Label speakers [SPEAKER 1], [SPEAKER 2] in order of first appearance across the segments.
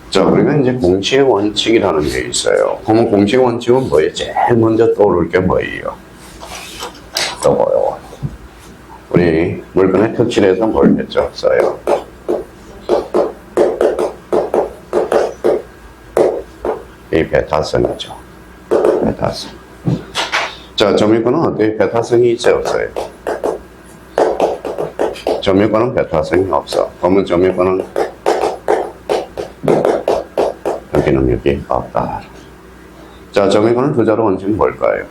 [SPEAKER 1] 자, 우리가 이제 공시의 원칙이라는 게 있어요. 그러면 공시의 원칙은 뭐예요? 제일 먼저 떠오를 게 뭐예요? 떠요. 우리 물건의 특질에서 뭘 했죠? 써요. 이 베타성이죠. 베타성. 자, 점유권은 어때요? 베타성이 있어요, 없어요? 점유권은 베타성이 없어. 그러면 점유권은 등기 능력이 없다. 자, 점유권은 투자로 원칙은 뭘까요?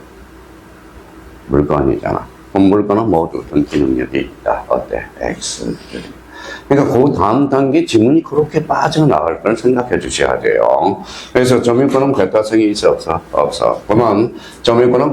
[SPEAKER 1] 물건이잖아. 그럼 물건은 모두 등기 능력이 있다. 어때? X. 그러니까 그 다음 단계 지문이 그렇게 빠져나갈 걸 생각해 주셔야 돼요. 그래서 점유권은 베타성이 있어, 없어? 없어. 그러면 점유권은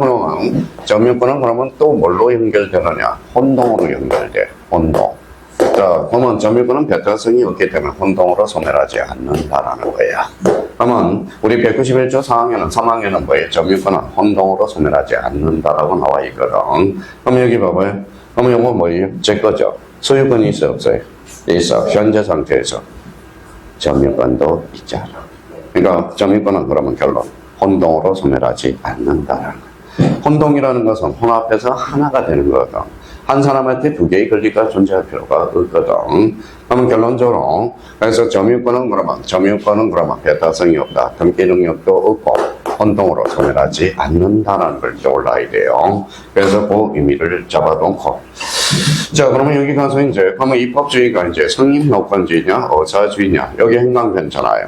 [SPEAKER 1] 그러면 또 뭘로 연결되느냐? 혼동으로 연결돼. 혼동. 자, 그러면 점유권은 베타성이 없기 때문에 혼동으로 소멸하지 않는다라는 거야. 그러면 우리 191조 3항에는 뭐예요? 점유권은 혼동으로 소멸하지 않는다라고 나와 있거든. 그럼 여기 봐봐요. 그럼 이거 뭐예요? 제 거죠? 소유권이 있어, 없어요? 있어. 현재 상태에서 점유권도 있잖아. 그러니까 점유권은 그러면 결론 혼동으로 소멸하지 않는다라는 거야. 혼동이라는 것은 혼합해서 하나가 되는 거거든. 한 사람한테 두 개의 권리가 존재할 필요가 없거든. 그러면 결론적으로 그래서 점유권은 그러면 배타성이 없다. 등기 능력도 없고 혼동으로 소멸하지 않는다는 걸 떠올라야 돼요. 그래서 그 의미를 잡아놓고 자, 그러면 여기 가서 이제 그러면 입법주의가 이제 성립요건주의냐 어사주의냐 여기 행강편잖아요.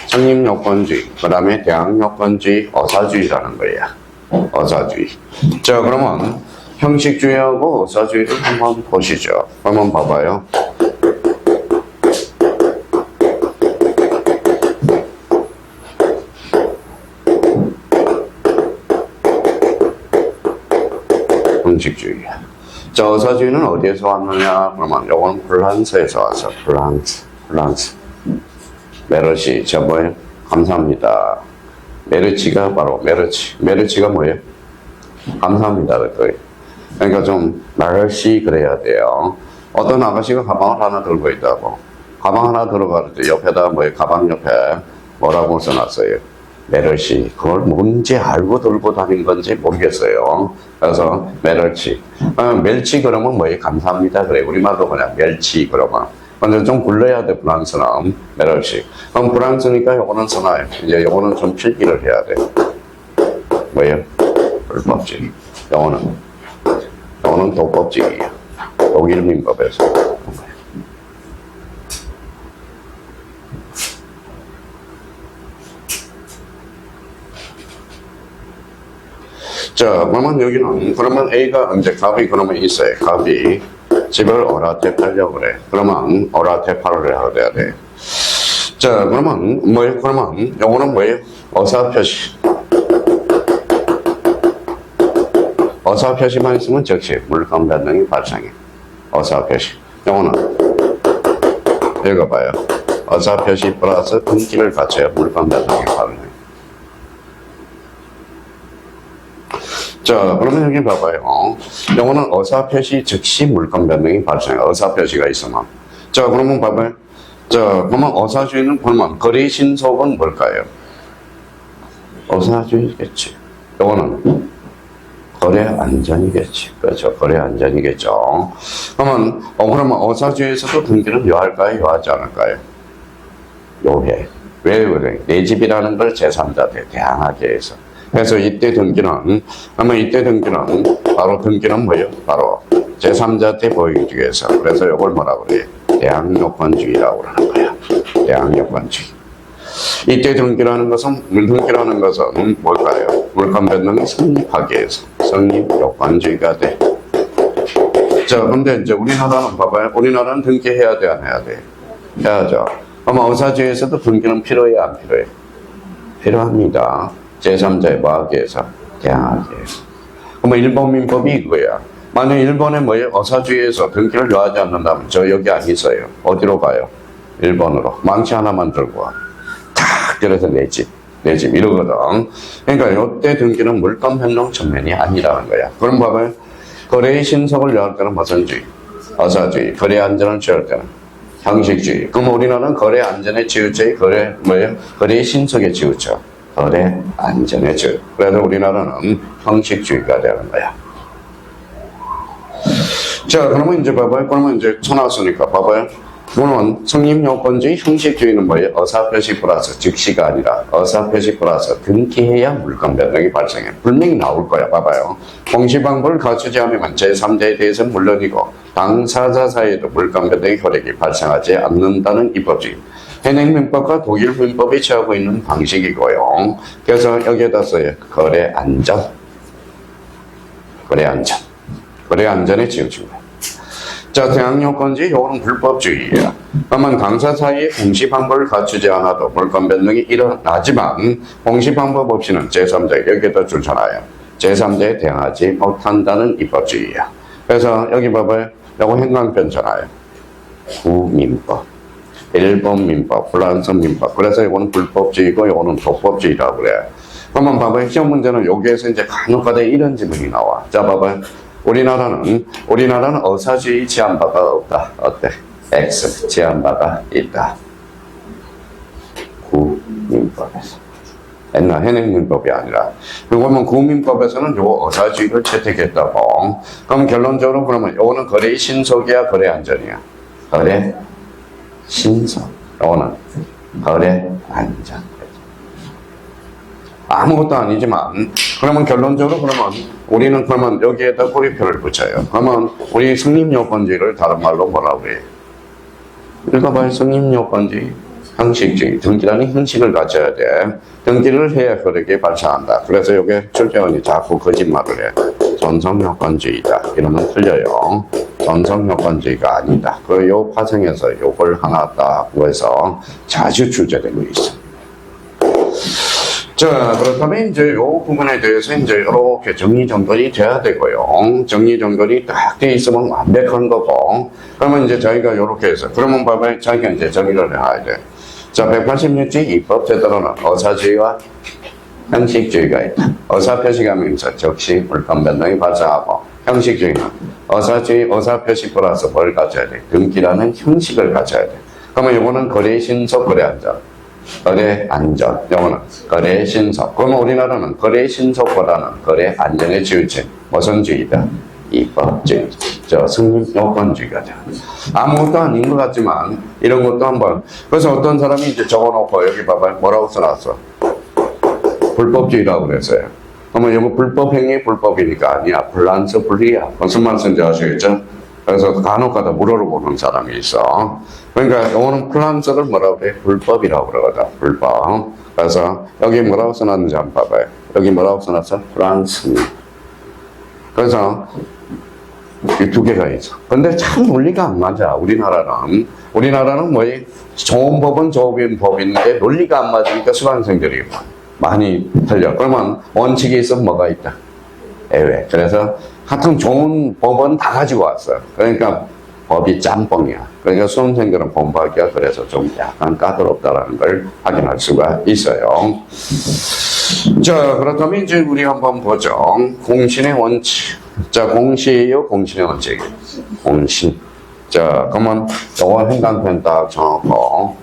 [SPEAKER 1] 성립요건주의 그 다음에 대항요건주의 어사주의라는 거야. 어사주의. 자, 그러면 형식주의하고 어사주의를 한번 보시죠. 한번 봐봐요. 형식주의. 자, 어사주의는 어디에서 왔느냐? 그러면 요건 프랑스에서 왔어. 프랑스. 메르시. 저 뭐예요? 감사합니다. 메르치가 바로 메르치가 뭐예요? 감사합니다. 그러니까 좀 메르시 그래야 돼요. 어떤 아가씨가 가방을 하나 들고 있다고. 가방 하나 들어갈 때 옆에다 뭐예요? 가방 옆에 뭐라고 써놨어요? 메르시. 그걸 뭔지 알고 들고 다닌 건지 모르겠어요. 그래서 메르치. 멸치 그러면 뭐예요? 감사합니다. 그래. 우리말도 그냥 멸치 그러면. 근데 좀 굴러야 돼, 프랑스는. 메르치. 그럼 프랑스니까 요거는 써놔요. 이제 요거는 좀 필기를 해야 돼. 뭐예요? 불법주의. 요거는 독법주의예요. 독일 민법에서. 자, 그러면 A가 이제 값이 그러면 있어요. 값이 집을 어라테 팔려고 그래. 그러면 어라테 팔으려 해야 돼. 자, 그러면 뭐예요? 그러면 요거는 뭐예요? 어사표시. 어사표시만 있으면 즉시 물건 변동이 발생해. 어사표시. 요거는 읽어봐요. 어사표시 플러스 등기를 갖춰야 물건 변동이 발생해. 자, 그러면 여기 봐봐요. 요거는 어사표시 즉시 물건 변동이 발생해. 어사표시가 있으면. 자, 그러면 봐봐요. 자, 그러면 어사주의는 그러면 거래 신속은 뭘까요? 어사주의겠지. 요거는 거래 안전이겠지. 그렇죠. 거래 안전이겠죠. 그러면 어사주의에서도 등기는 요할까요? 요하지 않을까요? 요해. 왜 그래? 내 집이라는 걸 제3자한테 대항하게 해서. 그래서 이때 등기는 바로 등기는 뭐예요? 바로 제3자한테 보여주기 위해서. 그래서 이걸 뭐라고 그래요? 대항요건주의라고 하는 거야. 대항요건주의. 이때 등기라는 것은 뭘까요? 물건 변동이 성립하기 위해서 성립요건주의가 돼. 자, 근데 이제 우리나라는 봐봐요. 우리나라는 등기해야 돼, 안 해야 돼? 해야죠. 아마 어사주의에서도 등기는 필요해요, 안 필요해요? 필요합니다. 제3자의 뭐하기 위해서? 대항하기 위해서. 그러면 일본 민법이 이거야. 만약 일본에 뭐예요? 어사주의에서 등기를 요하지 않는다면 저 여기 안 있어요. 어디로 가요? 일본으로. 망치 하나만 들고 와. 탁 그래서 내 집 이러거든. 그러니까 이때 등기는 물건 변동 전면이 아니라는 거야. 그럼 봐봐요. 거래의 신속을 요할 때는 무슨 주의? 어사주의. 거래 안전을 취할 때는 형식주의. 그럼 우리나라는 거래 안전에 치우쳐의 거래, 뭐예요? 거래의 신속에 치우쳐. 거래 안전에 치우쳐. 그래서 우리나라는 형식주의가 되는 거야. 자, 그러면 이제 봐봐요. 그러면 이제 쳐놨으니까 봐봐요. 그러면 성립요건주의 형식주의는 뭐예요? 어사표시 플러스 즉시가 아니라 어사표시 플러스 등기해야 물건 변동이 발생해. 분명히 나올 거야. 봐봐요. 공시방법을 갖추지 않으면 제3자에 대해서는 물론이고 당사자 사이에도 물건 변동의 효력이 발생하지 않는다는 입법주의. 현행 민법과 독일 민법이 취하고 있는 방식이고요. 그래서 여기에다 써요. 거래 안전. 거래 안전. 거래 안전에 치우친 거예요. 자, 대항요건주의, 요거는 불법주의야. 그러면 당사 사이에 공시방법을 갖추지 않아도 물건 변동이 일어나지만 공시방법 없이는 제3자에게 여기에다 줄잖아요. 제3자에 대항하지 못한다는 입법주의야. 그래서 여기 봐봐요. 요거 행강편잖아요. 구민법, 일본 민법, 프랑스 민법. 그래서 이거는 불법주의고 요거는 독법주의라고 그래. 그러면 봐봐요. 시험 문제는 여기에서 이제 간혹가다 이런 질문이 나와. 자, 봐봐요. 우리나라는 어사주의 제한바가 없다. 어때? X 제한바가 있다. 구민법에서. 옛날 현행민법이 아니라. 그러면 구민법에서는 요 어사주의를 채택했다고. 그럼 결론적으로 그러면 요거는 거래의 신속이야, 거래 안전이야? 거래 신속. 요거는 거래 안전. 아무것도 아니지만, 그러면 결론적으로 그러면 우리는 그러면 여기에다 꼬리표를 붙여요. 그러면 우리 성립요건주의를 다른 말로 뭐라고 해요? 읽어봐요. 성립요건주의, 형식주의. 등기라는 형식을 갖춰야 돼. 등기를 해야 효력이 발생한다. 그래서 여기 출제원이 자꾸 거짓말을 해. 전성요건주의다. 이러면 틀려요. 전성요건주의가 아니다. 요 파생에서 요걸 하나 딱 구해서 자주 출제되고 있어. 자, 그렇다면 이제 요 부분에 대해서 이제 이렇게 정리정돈이 돼야 되고요. 정리정돈이 딱 돼 있으면 완벽한 거고. 그러면 이제 저희가 요렇게 해서, 그러면 봐봐요. 자기가 이제 정리를 해야 돼. 자, 186조 입법제도로는 어사주의와 형식주의가 있다. 어사표시가면서 즉시 물건 변동이 발생하고, 형식주의는 어사주의, 어사표시 플러스 뭘 가져야 돼? 등기라는 형식을 가져야 돼. 그러면 요거는 거래 신속, 거래 안전. 거래 안전, 요거는 거래 신속. 그러면 우리나라는 거래 신속보다는 거래 안전에 치우친 무슨 주의다? 입법주의. 저 성립요건주의가 돼. 아무것도 아닌 것 같지만 이런 것도 한번. 그래서 어떤 사람이 이제 적어놓고 여기 봐봐요. 뭐라고 써놨어? 불법주의라고 그랬어요. 그러면 이거 불법행위 불법이니까 아니야. 불란서 불리야. 무슨 말씀인지 아시겠죠? 그래서 간혹가다 물어보는 사람이 있어. 그러니까 이거는 프랑스를 뭐라고 그래? 불법이라고 그러거든. 불법. 그래서 여기 뭐라고 써놨는지 한번 봐봐요. 여기 뭐라고 써놨어? 프랑스. 그래서 이 두 개가 있어. 근데 참 논리가 안 맞아. 우리나라는 뭐지? 좋은 법은 좋은 법인데 논리가 안 맞으니까 수강생들이 많이 틀려. 그러면 원칙이 있으면 뭐가 있다? 예외. 그래서 하여튼 좋은 법은 다 가지고 왔어. 그러니까 법이 짬뽕이야. 그러니까 수험생들은 공부하기가 그래서 좀 약간 까다롭다라는 걸 확인할 수가 있어요. 자, 그렇다면 이제 우리 한번 보죠. 공신의 원칙. 자, 공시예요, 공신의 원칙. 공신. 자, 그러면 요거 행간편 딱 정하고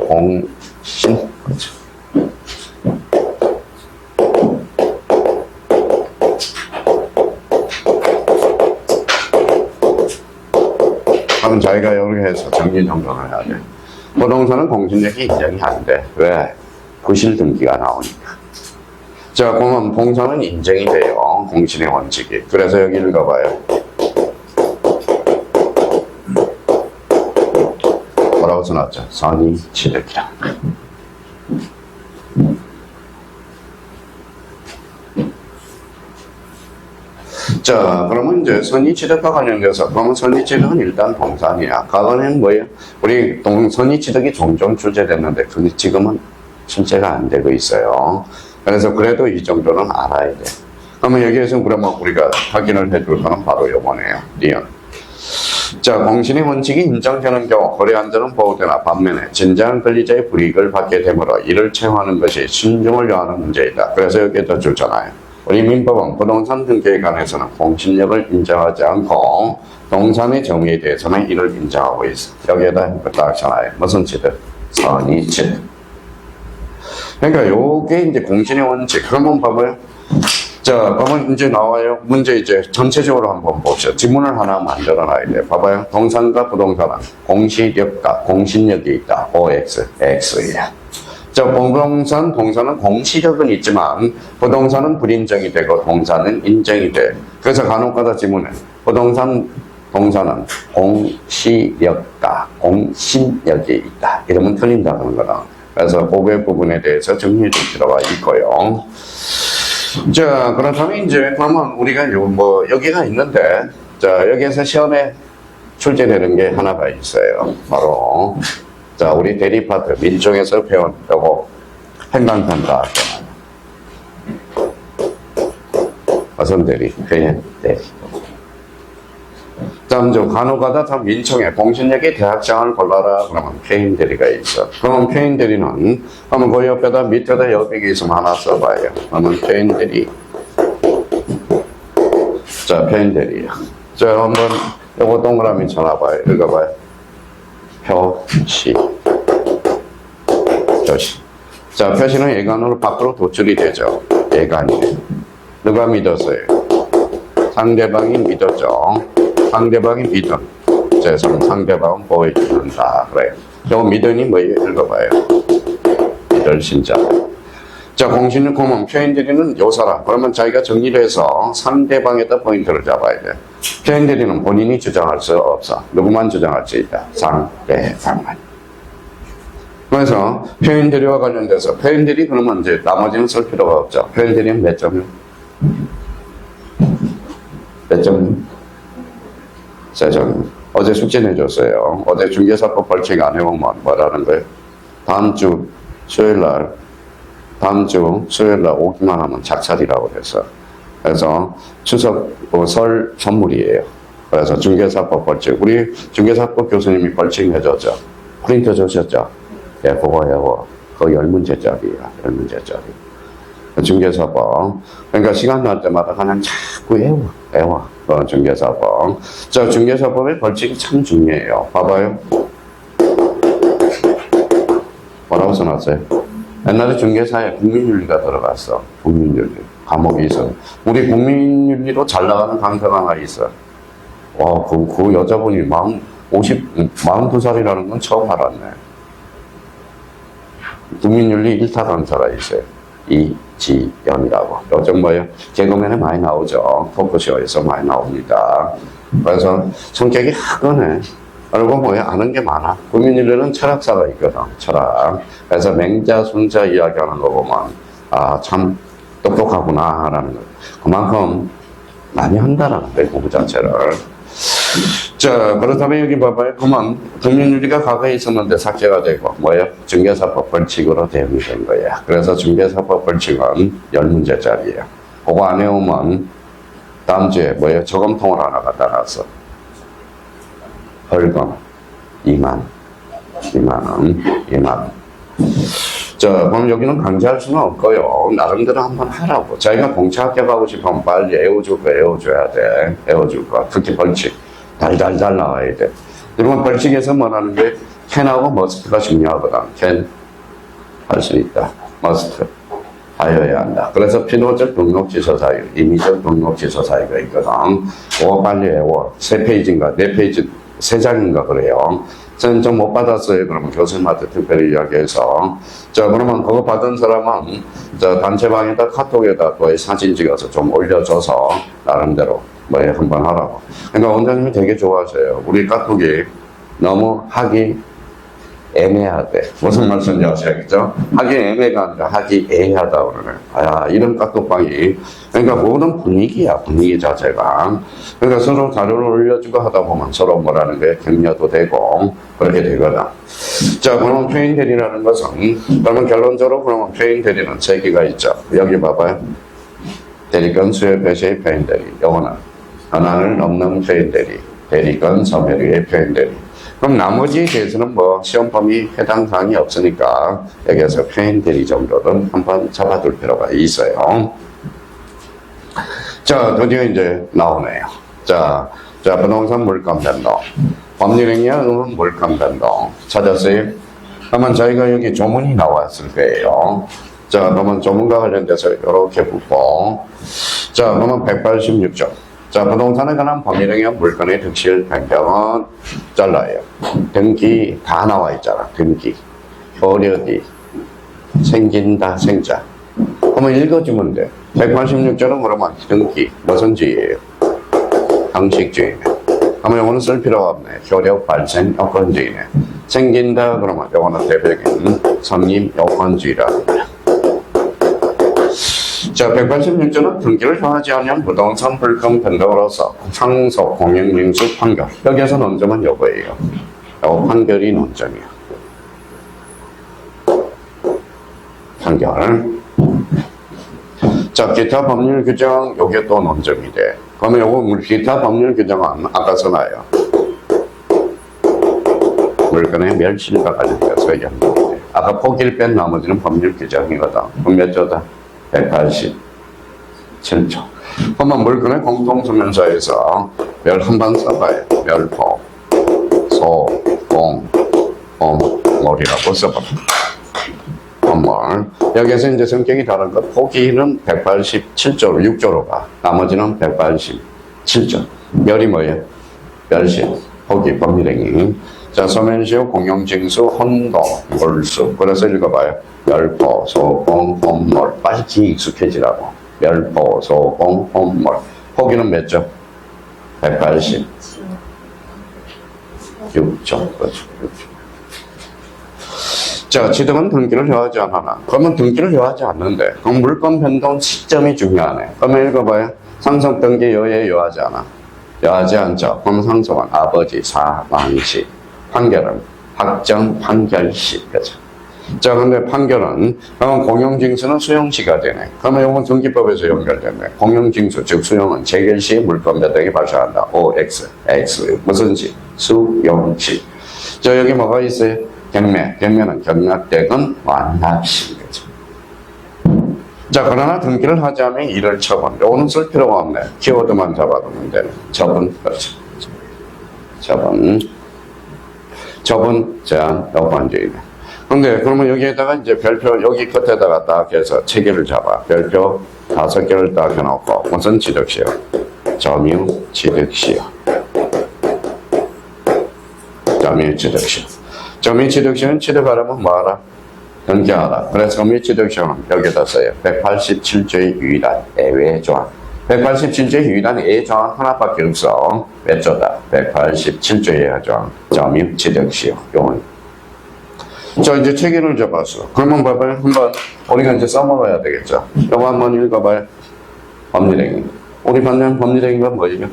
[SPEAKER 1] 공신. 그럼 저희가 이렇게 해서 정리정돈을 해야 돼. 부동산은 공신력이 인정이 안 돼. 왜? 부실 등기가 나오니까. 자, 그러면 봉사는 인정이 돼요. 공신의 원칙이. 그래서 여기 읽어봐요. 뭐라고 써놨죠? 선의취득이라. 자, 그러면 이제 선의취득과 관련돼서, 그러면 선의취득은 일단 동산이야. 과거에는 뭐예요? 우리 선의취득이 종종 출제됐는데, 근데 지금은 출제가 안 되고 있어요. 그래서 그래도 이 정도는 알아야 돼. 그러면 여기에서 그러면 우리가 확인을 해줄 거는 바로 요거네요. 리언. 자, 공신의 원칙이 인정되는 경우 거래 안전은 보호되나 반면에 진정한 권리자의 불이익을 받게 되므로 이를 채용하는 것이 신중을 요하는 문제이다. 그래서 여기에다 주잖아요. 우리 민법은 부동산 등기에 관해서는 공신력을 인정하지 않고 동산의 정의에 대해서는 이를 인정하고 있어. 여기에다 딱 전화해. 무슨 취득? 선의 취득. 그러니까 요게 이제 공신의 원칙. 그러면 봐봐요. 자, 그러면 이제 나와요. 문제 이제 전체적으로 한번 봅시다. 지문을 하나 만들어 놔야 돼. 봐봐요. 동산과 부동산은 공시력과 공신력이 있다. OX, X야. 자, 부동산, 동산은 공시력은 있지만 부동산은 불인정이 되고 동산은 인정이 돼. 그래서 간혹가다 지문에 부동산, 동산은 공시력과 공신력이 있다. 이러면 틀린다는 거다. 그래서 그 부분에 대해서 정리해 줄 필요가 있고요. 자, 그렇다면 이제 그러면 우리가 여기가 있는데, 자, 여기에서 시험에 출제되는 게 하나가 있어요. 바로 자, 우리 대리파트 민중에서 배운 요거 행간평가. 어선 대리, 회원 대리. 다음 주 간호가다 다 민청에 공신력의 대학장을 골라라. 그러면 페인 대리가 있어. 그러면 페인 대리는 그러면 그 옆에다 밑에다 여백이 있으면 하나 써봐요. 그러면 페인 대리. 자, 페인 대리야. 자, 한번 요거 동그라미 쳐놔봐요. 읽어봐요. 표시. 표시. 자, 표시는 예간으로 밖으로 도출이 되죠. 예간이. 누가 믿었어요? 상대방이 믿었죠. 상대방이 믿음. 그래서 상대방은 보여준다. 그래요. 요 믿음이 뭐예요? 읽어봐요. 믿을 신자. 자, 공신은 고문, 표현들이는 요사라. 그러면 자기가 정리를 해서 상대방에다 포인트를 잡아야 돼. 표현들이는 본인이 주장할 수 없어. 누구만 주장할 수 있다. 상대방만. 그래서 표현들이와 관련돼서 표현들이 그러면 이제 나머지는 쓸 필요가 없죠. 표현들이는 몇 점이요? 몇 점? 자, 어제 숙제 내줬어요. 어제 중개사법 벌칙 안 해보면 뭐라는 거예요? 다음 주 수요일 날 오기만 하면 작살이라고 그랬어. 그래서 추석, 설 선물이에요. 그래서 중개사법 벌칙. 우리 중개사법 교수님이 벌칙 내줬죠. 프린트 주셨죠? 예, 그거 10문제짜리야. 10문제짜리. 중개사법. 그러니까 시간 날 때마다 그냥 자꾸 외워. 중개사법. 자, 중개사법의 벌칙이 참 중요해요. 봐봐요. 뭐라고 써놨어요? 옛날에 중개사에 국민윤리가 들어갔어. 국민윤리. 과목이 있어. 우리 국민윤리로 잘 나가는 강사가 하나 있어. 와, 그 여자분이 42살이라는 건 처음 알았네. 국민윤리 1타 강사가 있어요. 이지연이라고. 요즘 개그맨에 많이 나오죠. 토크쇼에서 많이 나옵니다. 그래서 성격이 화끈해. 그리고 아는 게 많아. 국민윤리는 철학사가 있거든. 철학. 그래서 맹자, 순자 이야기하는 거 보면 참 똑똑하구나 라는 거. 그만큼 많이 한다라는 거예요. 공부 자체를. 자, 그렇다면 여기 봐봐요. 그만 국민윤리가 과거에 있었는데 삭제가 되고 중개사법 벌칙으로 대응이 된 거야. 그래서 중개사법 벌칙은 10문제짜리예요. 그거 안 해오면 다음 주에 저금통을 하나 갖다 놨어. 벌금 2만 원. 자, 그럼 여기는 강제할 수는 없고요. 나름대로 한번 하라고. 자기가 공채 합격하고 싶으면 빨리 애워줘야 돼. 애워줄 거. 특히 벌칙. 달달달 나와야 돼. 그러면 벌칙에서 뭐라는 게 캔하고 머스트가 중요하거든. 캔 할 수 있다. 머스트 하여야 한다. 그래서 필요적 등록지서 사유, 임의적 등록지서 사유가 있거든. 그거 빨리 외워. 3페이지인가 4페이지 3장인가 그래요. 저는 좀 못 받았어요. 그러면 교수님한테 특별히 이야기해서. 자, 그러면 그거 받은 사람은 단체방에다 카톡에다 거의 사진 찍어서 좀 올려줘서 나름대로 한번 하라고. 그러니까 원장님이 되게 좋아하세요. 우리 카톡이 너무 하기 애매하대. 무슨 말씀인지 아시겠죠? 하기 애매가 아니라 하기 애매하다 그러네. 이런 카톡방이. 그러니까 모든 분위기야, 분위기 자체가. 그러니까 서로 자료를 올려주고 하다 보면 서로 뭐라는 게 격려도 되고, 그렇게 되거든. 자, 그러면 페인 대리라는 것은, 그러면 결론적으로 그러면 페인 대리는 3개가 있죠. 여기 봐봐요. 대리권 수요 배시의 페인 대리. 요거는 현안을 넘는 페인 대리. 대리권 소멸의 페인 대리. 그럼 나머지에 대해서는 시험 범위 해당 사항이 없으니까 여기에서 페인 대리 정도는 한번 잡아둘 필요가 있어요. 자, 드디어 이제 나오네요. 자, 부동산 물감 변동. 법률행위와 의무 물감 변동. 찾았어요? 그러면 저희가 여기 조문이 나왔을 거예요. 자, 그러면 조문과 관련돼서 이렇게 붙고. 자, 그러면 186조. 자, 부동산에 관한 법률행위와 물건의 득실 변경은 잘라요. 등기 다 나와 있잖아. 등기. 어려디. 생긴다, 생자. 그러면 읽어주면 돼. 186조는 그러면 등기. 무슨 주의예요? 형식주의네. 그러면 요거는 쓸 필요가 없네. 효력 발생 요건주의네. 생긴다 그러면 요거는 대표적인 성립 요건주의라는 거야. 자, 186조는 등기를 정하지 않으면 부동산 물건 변동으로서 상속 공영징수 판결. 여기에서 논점은 요거예요. 요 판결이 논점이야. 판결. 자, 기타 법률 규정, 요게 또 논점이 돼. 그러면 요거 기타 법률 규정은 아까 써놔요. 물건의 멸실과 관련돼서 연동이 돼. 아까 포기를 뺀 나머지는 법률 규정이거든. 그럼 몇 조다? 187조. 그러면 물건의 공통소명서에서 멸 한 번 써봐요. 멸포, 소, 공, 몰이라고 써봐. 건물. 여기에서 이제 성격이 다른 것, 포기는 187조로, 6조로 가. 나머지는 187조. 멸이 뭐예요? 멸실, 포기, 법률행위. 자, 소멸시효, 공용징수, 혼동, 몰수. 그래서 읽어봐요. 멸포, 소공, 혼몰. 빨리 익숙해지라고. 멸포, 소공, 혼몰. 포기는 몇 조? 186조. 그렇죠. 6조. 자, 지등은 등기를 요하지 않아나. 그러면 등기를 요하지 않는데, 그럼 물건 변동 시점이 중요하네. 그러면 읽어봐요. 상속 등기 요에 요하지 않아. 요하지 않죠. 그럼 상속은 아버지 사망시. 판결은 확정 판결시. 그죠? 자, 근데 판결은, 그러면 공용징수는 수용시가 되네. 그러면 이건 등기법에서 연결되네. 공용징수, 즉 수용은 재결시에 물건 변동이 발생한다. OX, X, 무슨 시? 수용시. 자, 여기 뭐가 있어요? 경매는 경락대금 완납시. 자, 그러나 등기를 하지 않으면 이를 처분. 요거는 쓸 필요가 없네. 키워드만 잡아두면 되는. 처분, 그렇죠. 처분, 제한, 요건주의네. 근데 그러면 여기에다가 이제 별표, 여기 끝에다가 딱 해서 체계를 잡아. 별표 5개를 딱 해놓고, 무슨 취득시효? 점유 취득시효. 점유 취득시효. 점유취득시효는 취득하려면 뭐하라? 등기하라. 그래서 점유취득시효는 여기다 써요. 187조의 유일한 예외 조항. 187조의 유일한 예외 조항 하나밖에 없어. 몇 조다? 187조의 예외 조항. 점유취득시효. 요건. 자, 이제 체계를 잡았어. 그러면 봐봐요. 한번 우리가 이제 써먹어야 되겠죠. 요거 한번 읽어봐요. 법률행위. 우리 받는 법률행위가 뭐죠?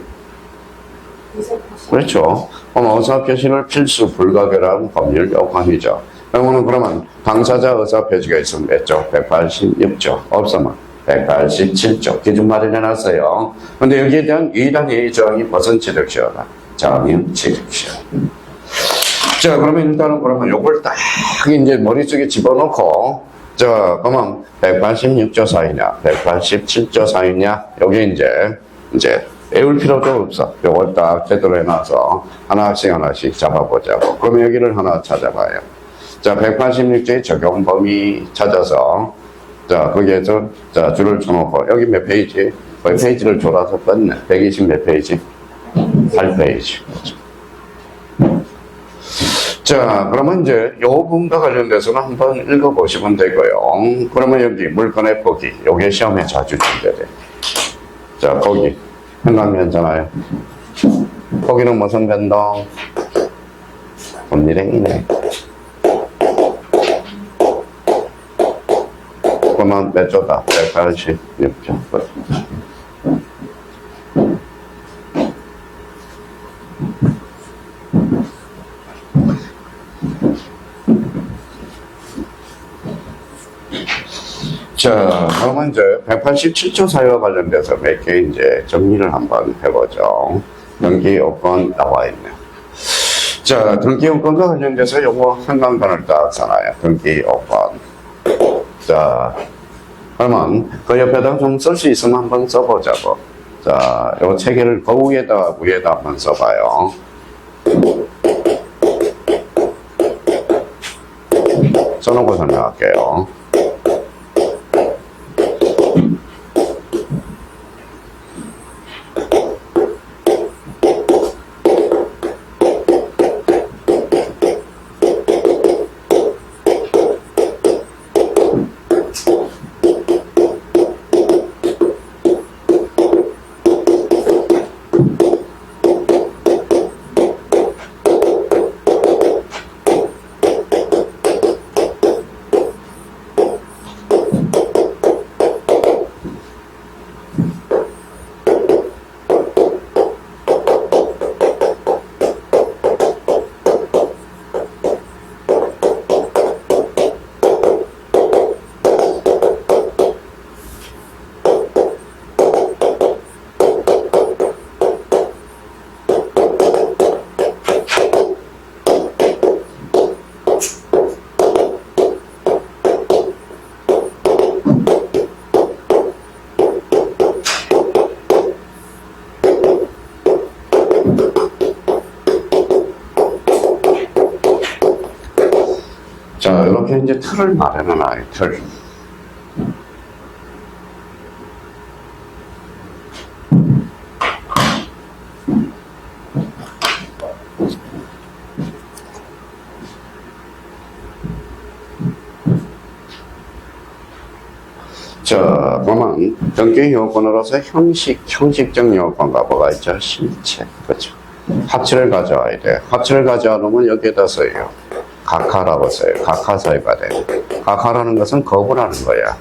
[SPEAKER 1] 그렇죠. 의사표시를 필수 불가결한 법률 요건이죠. 그러면 당사자 의사표시가 있으면 몇 조? 186조. 없으면 187조. 기준 마련해놨어요. 근데 여기에 대한 유일한 예의 조항이 무슨 취득시효다? 점유 취득시효. 자, 그러면 일단은 그러면 요걸 딱 이제 머릿속에 집어넣고, 자, 그러면 186조 사이냐, 187조 사이냐, 여기 이제 외울 필요도 없어. 요걸 딱 제대로 해놔서 하나씩 잡아보자고. 그럼 여기를 하나 찾아봐요. 자, 186조의 적용 범위 찾아서, 자, 거기에서, 자, 줄을 쳐놓고, 여기 몇 페이지? 거의 페이지를 졸아서 뺐네. 120 몇 페이지? 8페이지. 자, 그러면 이제 요 부분과 관련돼서는 한번 읽어보시면 되고요. 그러면 여기 물건의 포기. 요게 시험에 자주 준비돼. 자, 포기. 생각면잖아요. 거기는 무슨 변동? 법률행위네. 그러면 몇 조다? 186조. 자, 그러면 이제 187조 사유와 관련돼서 몇 개 이제 정리를 한번 해보죠. 등기 요건 나와 있네요. 자, 등기 요건과 관련돼서 요거 한강단을 딱 써놔요. 등기 요건. 자, 그러면 그 옆에다 좀 쓸 수 있으면 한번 써보자고. 자, 요 체계를 그 위에다 한번 써봐요. 써놓고 설명할게요. 자, 이렇게 이제 틀을 마련해놔요, 틀. 자, 그러면 등기 요건으로서 형식적 요건과 뭐가 있죠? 실체. 그렇죠. 합치를 가져와야 돼. 합치를 가져오면 여기에다 써요. 각하라고 써요. 각하 써야 돼. 각하라는 것은 거부라는 거야.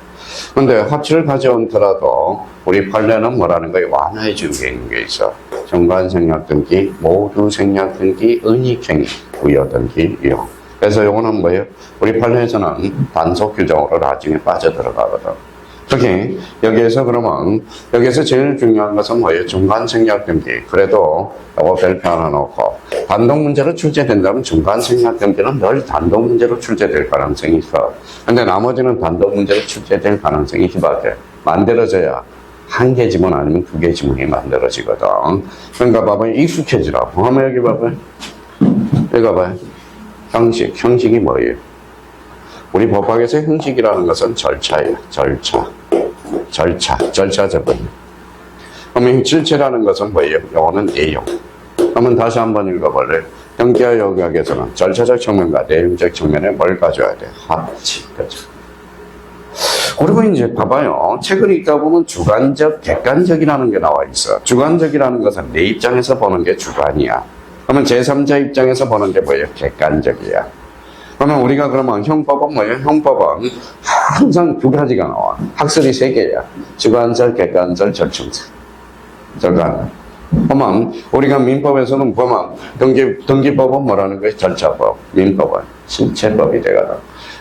[SPEAKER 1] 근데 합치를 가져온더라도 우리 판례는 뭐라는 거예요? 완화해 주는 게 있는 게 있어. 정관생략 등기, 모두 생략 등기, 은닉행위, 부여 등기, 이용. 그래서 요거는 뭐예요? 우리 판례에서는 단속 규정으로 나중에 빠져들어가거든. 특히 여기에서 그러면 여기에서 제일 중요한 것은 뭐예요? 중간생략 등기. 그래도 이거 별표 하나 놓고 단독 문제로 출제된다면 중간생략 등기는 늘 단독 문제로 출제될 가능성이 있어. 근데 나머지는 단독 문제로 출제될 가능성이 희박해. 만들어져야 한 개 지문 아니면 두 개 지문이 만들어지거든. 그러니까 봐봐요. 익숙해지라고. 한번 여기 봐봐요. 여기 봐봐요. 형식이 뭐예요? 우리 법학에서 형식이라는 것은 절차예요. 절차적분. 그러면 실체라는 것은 뭐예요? 요거는 내용. 그러면 다시 한번 읽어볼래요? 등기와 요격에서는 절차적 측면과 내용적 측면에 뭘 가져야 돼? 합치. 그렇죠. 그리고 이제 봐봐요. 책을 읽다 보면 주관적, 객관적이라는 게 나와 있어. 주관적이라는 것은 내 입장에서 보는 게 주관이야. 그러면 제3자 입장에서 보는 게 뭐예요? 객관적이야. 그러면 우리가 그러면 형법은 뭐예요? 형법은 항상 두 가지가 나와. 학설이 세 개야. 주관설, 객관설, 절충설. 절관. 그러면 우리가 민법에서는 보면 등기법은 뭐라는 거예요? 절차법. 민법은 실체법이 되거든.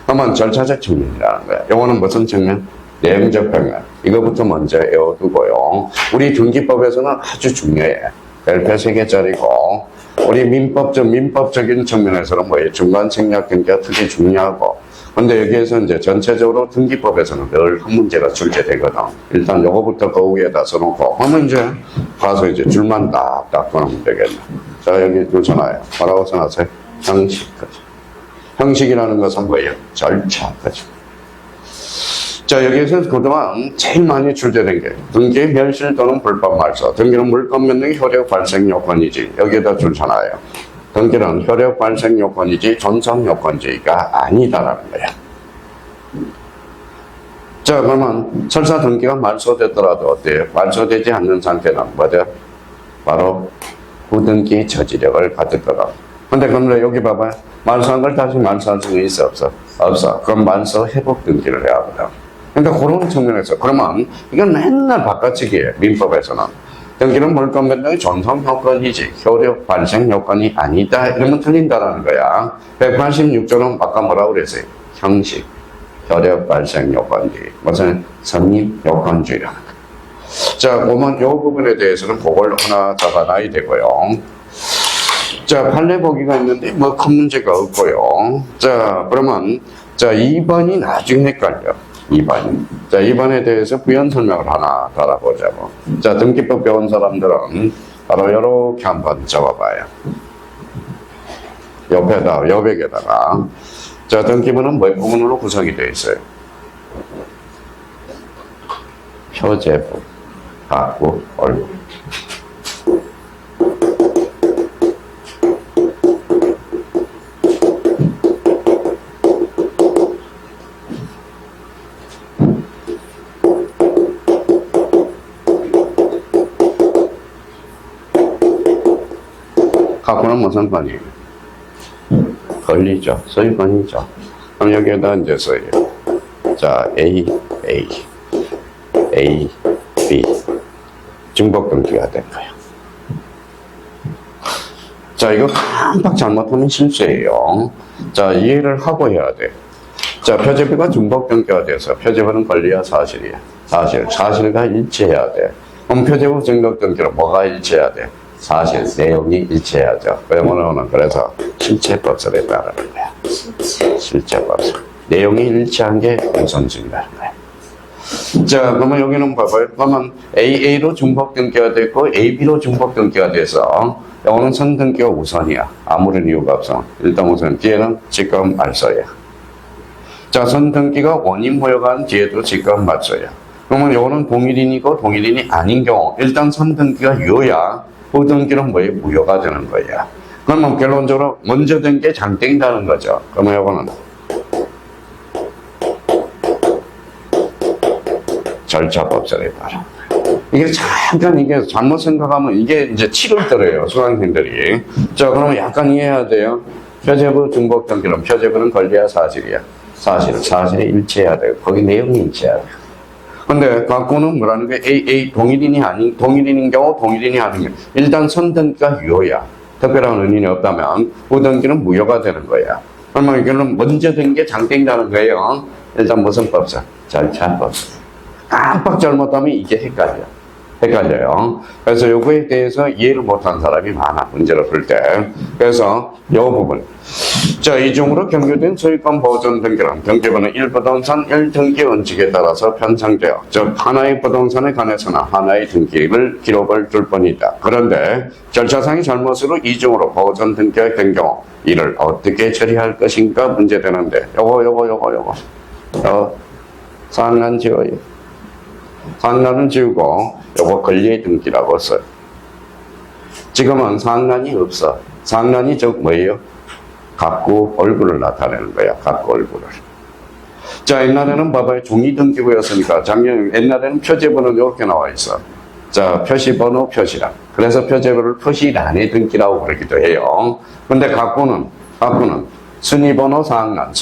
[SPEAKER 1] 그러면 절차적 측면이라는 거야. 요거는 무슨 측면? 내용적 평면. 이거부터 먼저 외워두고요. 우리 등기법에서는 아주 중요해. 별표 3개짜리고 우리 민법적인 측면에서는 뭐예요? 중간생략 등기가 특히 중요하고. 근데 여기에서 이제 전체적으로 등기법에서는 늘 한 문제가 출제되거든. 일단 요거부터 그 위에다 써놓고, 그러면 이제 가서 이제 줄만 딱딱 꺼내면 되겠네. 자, 여기 줄 써놔요. 뭐라고 써놨어요? 형식. 그죠? 형식이라는 것은 뭐예요? 절차. 그죠? 자, 여기에서 그동안 제일 많이 출제된 게 등기 멸실 또는 불법 말소. 등기는 물권 면능이 효력 발생 요건이지. 여기에다 줄잖아요. 등기는 효력 발생 요건이지 존속 요건지가 아니다라는 거야. 자, 그러면 설사 등기가 말소됐더라도 어때요? 말소되지 않는 상태는 뭐죠? 바로 후등기 저지력을 받을 거다. 근데 그럼 여기 봐봐요. 말소한 걸 다시 말소할 수 있어? 없어? 없어. 그럼 말소 회복 등기를 해야 하거든. 그러니까 그런 측면에서 그러면 이건 맨날 바깥치기예요. 민법에서는. 등기는 물권 변동의 존속 요건이지 효력 발생 요건이 아니다. 이러면 틀린다라는 거야. 186조는 아까 뭐라고 그랬어요? 형식, 효력 발생 요건지 무슨 성립 요건주의라는 거. 자, 그러면 이 부분에 대해서는 그걸 하나 적어놔야 되고요. 자, 판례 보기가 있는데 뭐 큰 문제가 없고요. 자, 그러면 자 2번이 나중에 헷갈려. 2번. 자, 2번에 대해서 부연 설명을 하나 달아보자고. 자, 등기법 배운 사람들은 바로 이렇게 한번 적어봐요. 옆에다, 여백에다가. 자, 등기부는 몇 부분으로 구성이 되어 있어요? 표제부, 가구, 얼굴. 가구는 무슨 건이에요? 권리죠. 소유권이죠. 그럼 여기에다 이제 소유. 자, A, B. 중복등기가 된 거예요. 자, 이거 깜빡 잘못하면 실수예요. 자, 이해를 하고 해야 돼. 자, 표제부가 중복등기가 돼서 표제부는 권리야, 사실이야. 사실과 일치해야 돼. 그럼 표제부 중복등기로 뭐가 일치해야 돼? 사실, 내용이 일치해야죠. 왜냐면 그래서 실체법설에 따르는 거야. 실체법설. 내용이 일치한 게 우선순위라는 거야. 자, 그러면 여기는 봐봐요. 그러면 AA로 중복등기가 됐고 AB로 중복등기가 돼서 이거는 선등기가 우선이야. 아무런 이유가 없어. 일단 우선 뒤에는 지금 알서야. 자, 선등기가 원인 모여간 뒤에도 지금 맞서야. 그러면 이거는 동일인이고 동일인이 아닌 경우 일단 선등기가 유효야. 후등기는 뭐에 무효가 되는 거야. 그러면 결론적으로 먼저 된 게 장땡다는 거죠. 그러면 이거는 절차법설에 따라. 이게 잠깐 이게 잘못 생각하면 이게 이제 치를 들어요. 수강생들이. 자, 그러면 약간 이해해야 돼요. 표제부 중복등기는 표제부는 권리야, 사실이야. 사실에 일치해야 돼요. 거기 내용이 일치해야 돼요. 근데 가구는 뭐라는 게 동일인인 경우 동일인이 아닌 경우 일단 선등기가 유효야. 특별한 원인이 없다면 후등기는 무효가 되는 거야. 그러면 이거는 먼저 된 게 장땡다는 거예요. 일단 무슨 법설? 절차법설. 깜빡 잘못하면 이게 헷갈려요. 그래서 요거에 대해서 이해를 못한 사람이 많아, 문제를 풀 때. 그래서 요 부분. 자, 이중으로 경유된 소유권 보존 등기란 등기부는 1부동산 1등기 원칙에 따라서 편성되어 즉 하나의 부동산에 관해서는 하나의 등기를 기록을 둘 뿐이다. 그런데 절차상의 잘못으로 이중으로 보존 등기가 된 경우 이를 어떻게 처리할 것인가 문제되는데 요거 상란 지워요. 상란은 지우고 요거 권리의 등기라고 써요. 지금은 상란이 없어. 상란이 즉 뭐예요? 가구 얼굴을 나타내는 거야. 가구 얼굴을. 자, 옛날에는 봐봐요. 종이 등기부였으니까 옛날에는 표제번호는 이렇게 나와 있어. 자, 표시번호 표시란. 그래서 표제번호를 표시란의 등기라고 그러기도 해요. 근데 가구는 순위번호 사항란,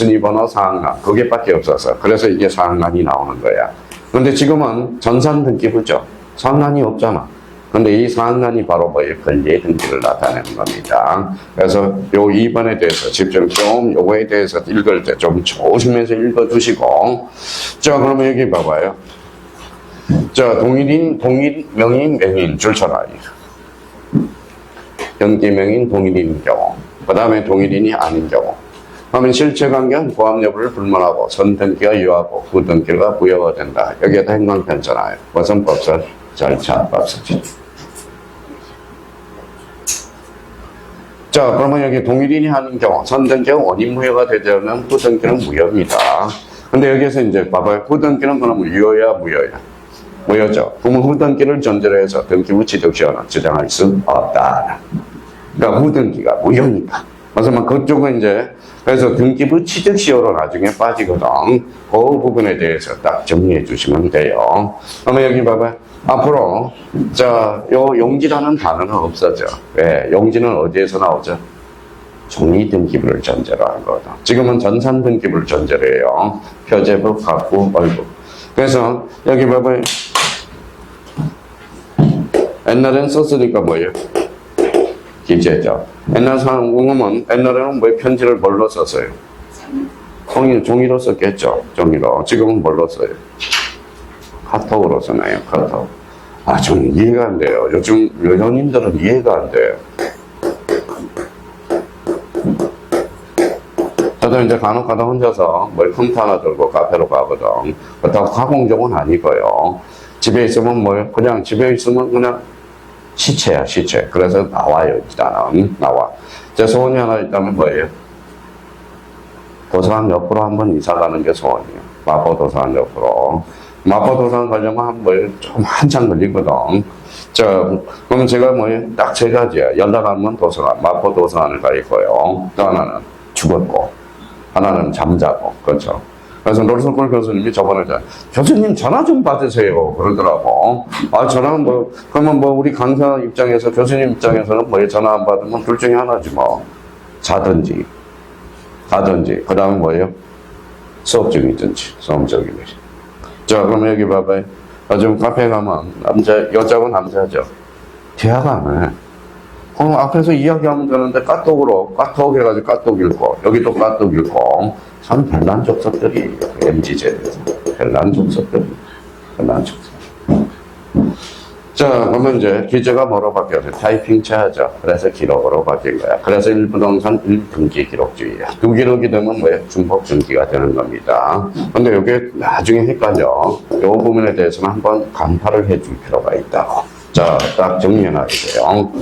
[SPEAKER 1] 그게밖에 없어서 그래서 이게 사항란이 나오는 거야. 근데 지금은 전산 등기부죠. 사항란이 없잖아. 근데 이 사항란이 바로 뭐예요? 권리의 등기를 나타내는 겁니다. 그래서 요 2번에 대해서 집중 좀 요거에 대해서 읽을 때 좀 조심해서 읽어두시고. 자, 그러면 여기 봐봐요. 자, 동일, 명인, 명인 줄쳐라. 등기명인 동일인 경우. 그 다음에 동일인이 아닌 경우. 그러면 실체관계는 고함 여부를 불문하고 선등기가 유효하고 후등기가 부여가 된다. 여기에다 행방편잖아요. 무슨 법설? 절차법설. 자, 그러면 여기 동일인이 하는 경우 선등기가 원인 무효가 되려면 후등기는 무효입니다. 근데 여기서 이제 봐봐요. 후등기는 그러면 유효야, 무효야? 무효죠. 그러면 후등기를 전제로 해서 등기부 취득시효는 주장할 수 없다. 그러니까 후등기가 무효니까. 그래서 그쪽은 이제 그래서 등기부 취득시효로 나중에 빠지거든. 그 부분에 대해서 딱 정리해 주시면 돼요. 그러면 여기 봐봐요. 앞으로 자, 요 용지라는 단어는 없어져. 왜? 용지는 어디에서 나오죠? 종이 등기부를 전제로 한 거거든. 지금은 전산 등기부를 전제로 해요. 표제부, 가구, 얼굴. 그래서 여기 봐봐요. 옛날엔 썼으니까 뭐예요? 기재죠. 옛날 상공은 옛날에는 뭐 편지를 뭘로 썼어요? 종이로 썼겠죠. 종이로. 지금은 뭘로 써요? 카톡으로 쓰나요? 카톡. 아, 좀 이해가 안 돼요. 요즘 연인들은 이해가 안 돼요. 나도 이제 간혹가다 혼자서 뭘 컴퓨터 하나 들고 카페로 가거든. 그렇다고 가공적은 아니고요. 집에 있으면 뭐, 그냥 집에 있으면 그냥 시체야, 시체. 그래서 나와요, 일단은. 나와. 제 소원이 하나 있다면 뭐예요? 도서관 옆으로 한번 이사 가는 게 소원이에요. 마포 도서관 옆으로. 마포 도서관 가려면 좀 한참 걸리거든. 그럼 제가 딱 세 가지야. 연락하면 도서관, 마포 도서관을 가 있고요. 또 하나는 죽었고, 하나는 잠자고, 그렇죠. 그래서 노르스쿨 교수님이 저번에 교수님 전화 좀 받으세요. 그러더라고. 전화는 그러면 우리 강사 입장에서, 교수님 입장에서는 전화 안 받으면 둘 중에 하나지 뭐. 자든지, 가든지, 그 다음에 뭐예요? 수업 중이든지, 수업 중이든지. 자, 그럼 여기 봐봐요. 요즘 카페 가면 여자고 남자죠. 대화가 안 해. 그럼 앞에서 이야기하면 되는데 카톡 해가지고 카톡 읽고, 여기 또 카톡 읽고, 참 별난 족속들이 MZ세대에서. 별난 족속들이. 자, 그러면 이제 기재가 뭐로 바뀌었어요? 타이핑체 하죠. 그래서 기록으로 바뀐 거야. 그래서 일부동산 1등기 기록주의야. 두 기록이 되면 중복 등기가 되는 겁니다. 근데 이게 나중에 헷갈려. 이 부분에 대해서는 한번 간파를 해줄 필요가 있다고. 자, 딱 정리해놔주세요.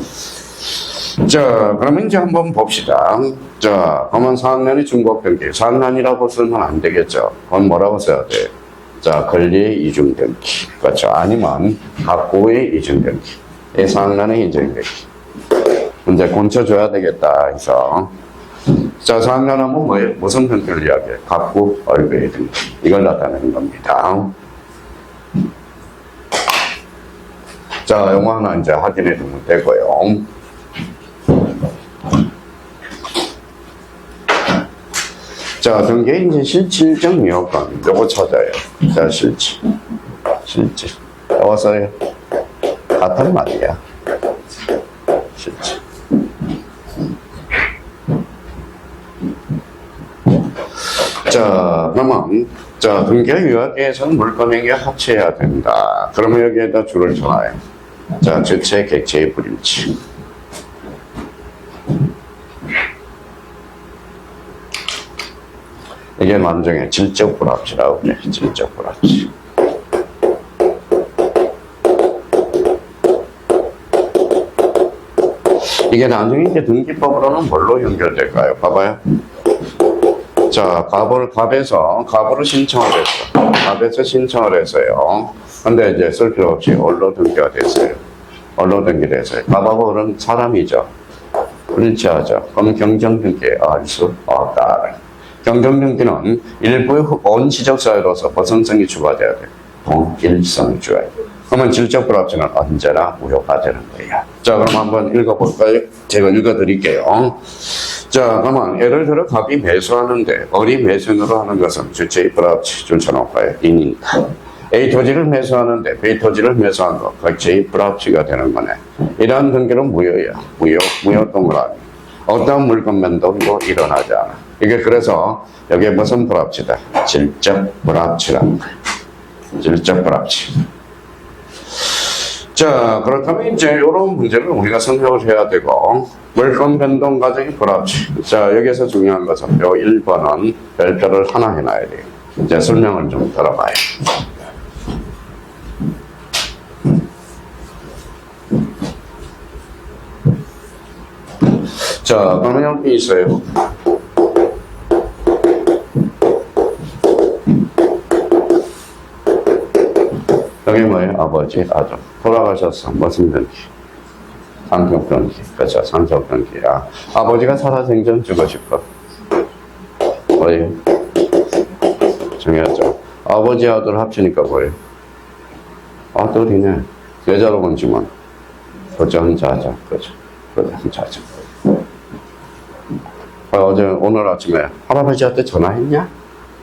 [SPEAKER 1] 자, 그러면 이제 한번 봅시다. 자, 그러면 4학년이 중복 등기. 4학년이라고 쓰면 안 되겠죠. 그건 뭐라고 써야 돼? 자, 권리의 이중등기. 그렇죠. 아니면 학구의 이중등기. 4학년의 이중등기. 이제 고쳐줘야 되겠다 해서. 자, 4학년 하면 뭐예요? 무슨 등기를 이야기해? 학구, 얼굴의 등기. 이걸 나타내는 겁니다. 자, 영어 하나 이제 확인해 두면 되고요. 자, 등기의 이제 실질적 요건, 요거 찾아요. 자, 실질. 나왔어요. 같은 말이야. 실질. 자, 그러면, 등기의 요약에서는 물건에게 합체해야 된다. 그러면 여기에다 줄을 쳐놔요. 자, 주체, 객체의 불일치. 이게 나중에 질적 불합치라고 그래. 질적 불합치. 이게 나중에 이제 등기법으로는 뭘로 연결될까요? 봐봐요. 자, 갑에서 신청을 했어. 갑에서 신청을 했어요. 근데 이제 쓸 필요 없이 언로 등기가 됐어요. 언로 등기됐어요. 갑하고 을은 사람이죠. 불일치하죠. 그럼 경정 등기에 알 수 없다. 경정등기는 일부의 원시적 사유로서 보선성이 추가돼야 돼. 동일성이 추가해. 그러면 질적 불합치는 언제나 무효가 되는 거야. 자, 그럼 한번 읽어볼까요? 제가 읽어드릴게요. 자, 그러면 예를 들어 갑이 매수하는데 을이 매수인으로 하는 것은 주체의 불합치 줄쳐놓을까요? 인이니까. A 토지를 매수하는데 B 토지를 매수한 것, 객체의 불합치가 되는 거네. 이러한 등기는 무효야. 무효 동그라미. 어떠한 물건 변동도 일어나지 않아. 이게 그래서 여기에 무슨 불합치다? 질적 불합치라는 거예요. 질적 불합치. 자, 그렇다면 이제 이런 문제를 우리가 생각을 해야 되고, 물건 변동 과정의 불합치. 자, 여기서 중요한 것은 요 1번은 별표를 하나 해놔야 돼요. 이제 설명을 좀 들어봐요. 자, 그러면 여기 있어요. 여기 뭐예요? 아버지, 아들. 돌아가셨어. 무슨 등기? 상속 등기. 그렇죠. 상속 등기야. 아버지가 살아생전 주고 싶어. 뭐예요? 중요하죠. 아버지, 아들 합치니까 뭐예요? 아들이네. 여자로 본지만. 도전자죠. 그렇죠. 도전자죠. 오늘 아침에 할아버지한테 전화했냐?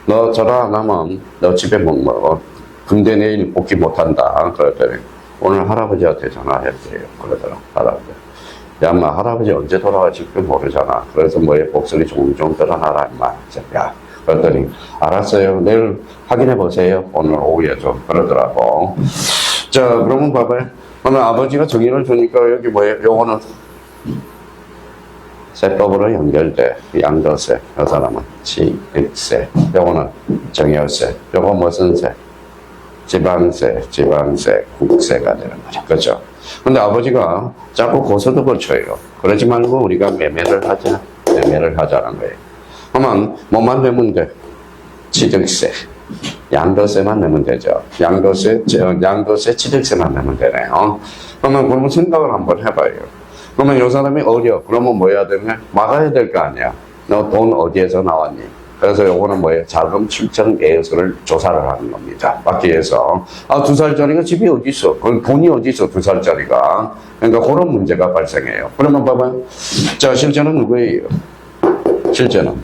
[SPEAKER 1] 너 전화 안 하면 너 집에 못 먹어. 근데 내일 복귀 못한다. 그랬더니 오늘 할아버지한테 전화했대요. 그러더라. 할아버지. 야, 인마 할아버지 언제 돌아가실지 모르잖아. 그래서 뭐에 목소리 종종 드러나라 인마. 야, 그랬더니 알았어요. 내일 확인해 보세요. 오늘 오후에 좀 그러더라고. 자, 그러면 봐봐요. 오늘 아버지가 정의를 주니까 여기 뭐예요? 요거는 세법으로 연결돼. 양도세. 이 사람은 취득세. 요거는 정여세. 요거 무슨 세? 지방세, 국세가 되는 거죠. 그렇죠? 근데 아버지가 자꾸 고소득을 쳐요. 그러지 말고 우리가 매매를 하자는 거예요. 그러면 뭐만 내면 돼? 취득세. 양도세만 내면 되죠. 양도세, 취득세만 내면 되네요. 그러면 생각을 한번 해봐요. 그러면 이 사람이 어려. 그러면 뭐 해야 되냐? 막아야 될 거 아니야. 너 돈 어디에서 나왔니? 그래서 요거는 뭐예요? 자금 출정 예수를 조사를 하는 겁니다. 받기 위해서. 2살짜리가 집이 어디 있어? 돈이 어디 있어? 2살짜리가. 그러니까 그런 문제가 발생해요. 그러면 봐봐요. 자, 실제는 누구예요? 실제는